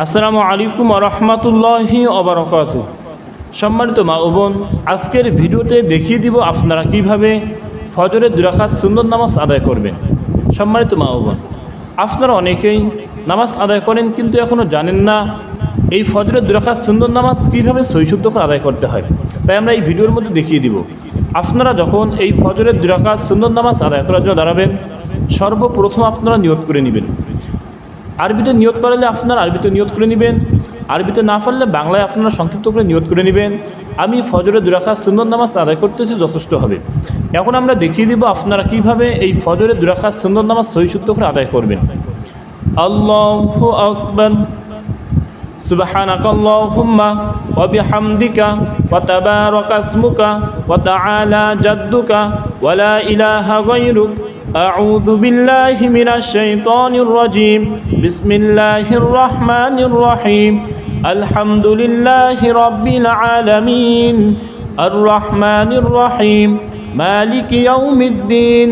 আসসালামু আলাইকুম ওয়া রাহমাতুল্লাহি ওয়া বারাকাতুহু। সম্মানিত মা ও বোন, আজকের ভিডিওতে দেখিয়ে দিব আপনারা কিভাবে ফজরের 2 রাকাত সুন্নত নামাজ আদায় করবেন। সম্মানিত মা ও বোন, আপনারা অনেকেই নামাজ আদায় করেন কিন্তু এখনও জানেন না এই ফজরের 2 রাকাত সুন্নত নামাজ কীভাবে সহিশুদ্ধ করে আদায় করতে হয়। তাই আমরা এই ভিডিওর মধ্যে দেখিয়ে দিব। আপনারা যখন এই ফজরের 2 রাকাত সুন্নত নামাজ আদায় করার জন্য দাঁড়াবেন, সর্বপ্রথম আপনারা নিয়ত করে নেবেন। আরবিতে নিয়ত করলে আপনারা আরবিতে নিয়ত করে নেবেন, আরবিতে না পারলে বাংলায় আপনারা সংক্ষিপ্ত করে নিয়ত করে নেবেন। আমি ফজরের 2 রাকাত সুন্নত নামাজ আদায় করতেছি, যথেষ্ট হবে। এখন আমরা দেখিয়ে দিব আপনারা কিভাবে এই ফজরের 2 রাকাত সুন্নত নামাজ সহিশুদ্ধ করে আদায় করবেন। আল্লাহু আকবার, সুবহানাকাল্লাহুম্মা ওয়া বিহামদিকা ওয়া তাবারাকা ইসমুকা ওয়া তাআলা জাদ্দুকা ওয়া লা ইলাহা গায়রুক, আউযু বিল্লাহি মিনাশ শাইতানির রাজীম, বিসমিল্লাহির রহমানির রহিম, আলহামদুলিল্লাহি রাব্বিল আলামিন, আর রহমানির রহিম, মালিকি ইয়াউমিদ্দিন,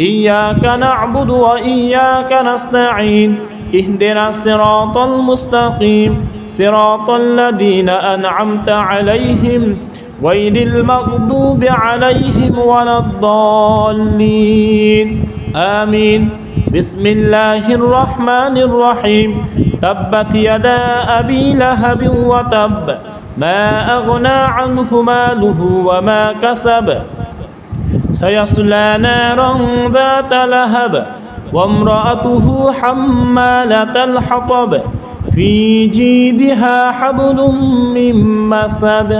ইয়াকা না'বুদু ওয়া ইয়াকা নাস্তাঈন, اهدنا الصراط المستقيم صراط الذين أنعمت عليهم غير المغضوب عليهم ولا الضالين آمين بسم الله الرحمن الرحيم تبت يدا أبي لهب وتب ما أغنى عنه ماله وما كسب سيصلى نارا ذات لهب وامرأته حمالة الحطب في جيدها حبل من مسد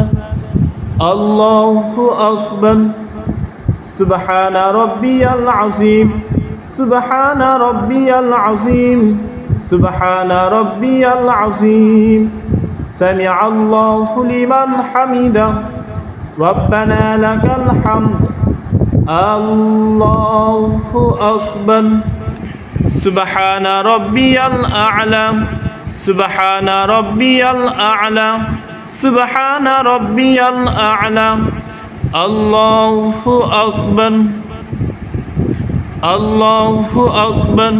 الله أكبر سبحان ربي العظيم سبحان ربي العظيم سبحان ربي العظيم سمع الله لمن حمده ربنا لك الحمد الله أكبر سبحان ربي الأعلى سبحان ربي الأعلى سبحان ربي الأعلى الله أكبر الله أكبر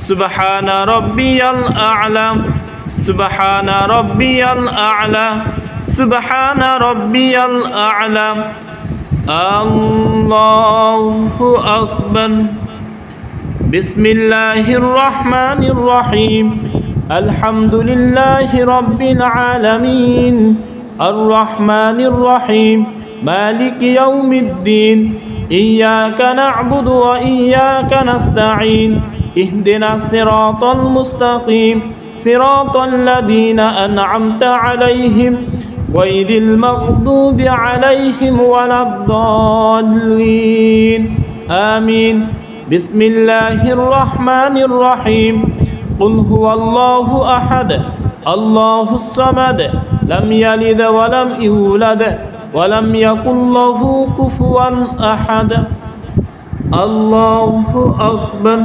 سبحان ربي الأعلى سبحان ربي الأعلى سبحان ربي الأعلى الله أكبر بسم الله الرحمن الرحيم الحمد لله رب العالمين الرحمن الرحيم مالك يوم الدين إياك نعبد وإياك نستعين اهدنا الصراط المستقيم صراط الذين أنعمت عليهم غير المغضوب عليهم ولا الضالين آمين بسم الله الرحمن الرحيم قل هو الله أحد الله الصمد لم يلد ولم يولد ولم يكن له كفوا أحد الله أكبر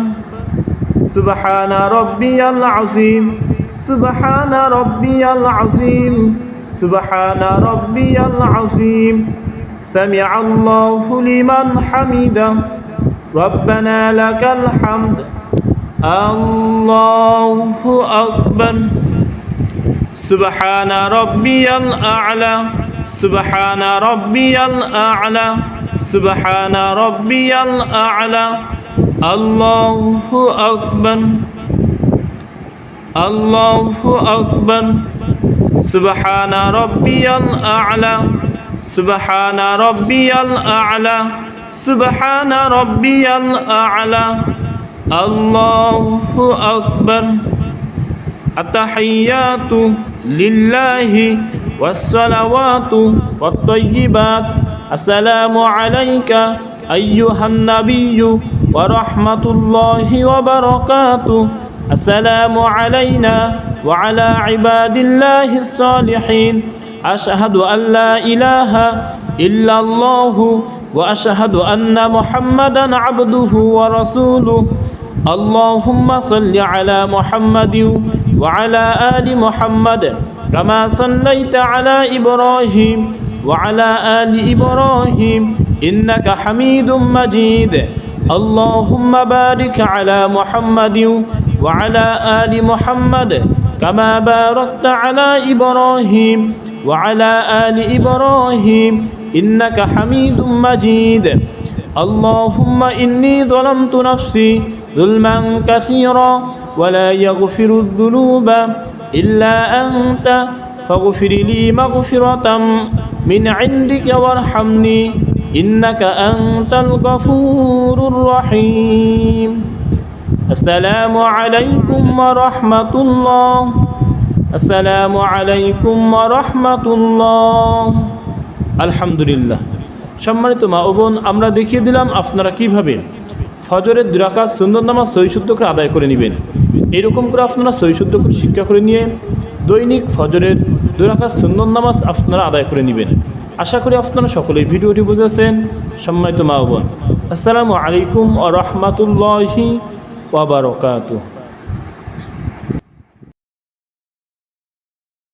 سبحان ربي العظيم سبحان ربي العظيم سبحان ربي العظيم سمع الله لمن حمده ربنا لك الحمد الله أكبر سبحان ربي الأعلى سبحان ربي الأعلى سبحان ربي الأعلى الله أكبر الله أكبر سبحان ربي الأعلى سبحان ربي الأعلى سبحان ربي الأعلى الله أكبر التحيات لله والصلوات والطيبات السلام عليك أيها النبي ورحمة الله وبركاته السلام علينا وعلى عباد الله الصالحين أشهد أن لا إله إلا الله وأشهد أن محمدا عبده ورسوله اللهم صل على محمد وعلى آل محمد كما صليت على إبراهيم وعلى آل إبراهيم إنك حميد مجيد اللهم بارك على محمد وعلى آل محمد كما باركت على إبراهيم وعلى آل إبراهيم إنك حميد مجيد اللهم إني ظلمت نفسي ظلما كثيرا ولا يغفر الذنوب إلا أنت فاغفر لي مغفرة من عندك وارحمني إنك أنت الغفور الرحيم السلام عليكم ورحمة الله السلام عليكم ورحمة الله الحمد لله সম্মানিত মা ও বোন, আমরা দেখিয়ে দিলাম আপনারা কিভাবে ফজরের 2 রাকাত সুন্নত নামাজ সহি শুদ্ধ করে আদায় করে নেবেন। এরকম করে আপনারা সহি শুদ্ধ করে শিক্ষা করে নিয়ে দৈনিক ফজরের 2 রাকাত সুন্নত নামাজ আপনারা আদায় করে নেবেন। আশা করি আপনারা সকলেই ভিডিওটি বুঝেছেন। সম্মানিত মা ও বোন, আসসালামু আলাইকুম ওয়া রাহমাতুল্লাহি ওয়া বারাকাতুহু।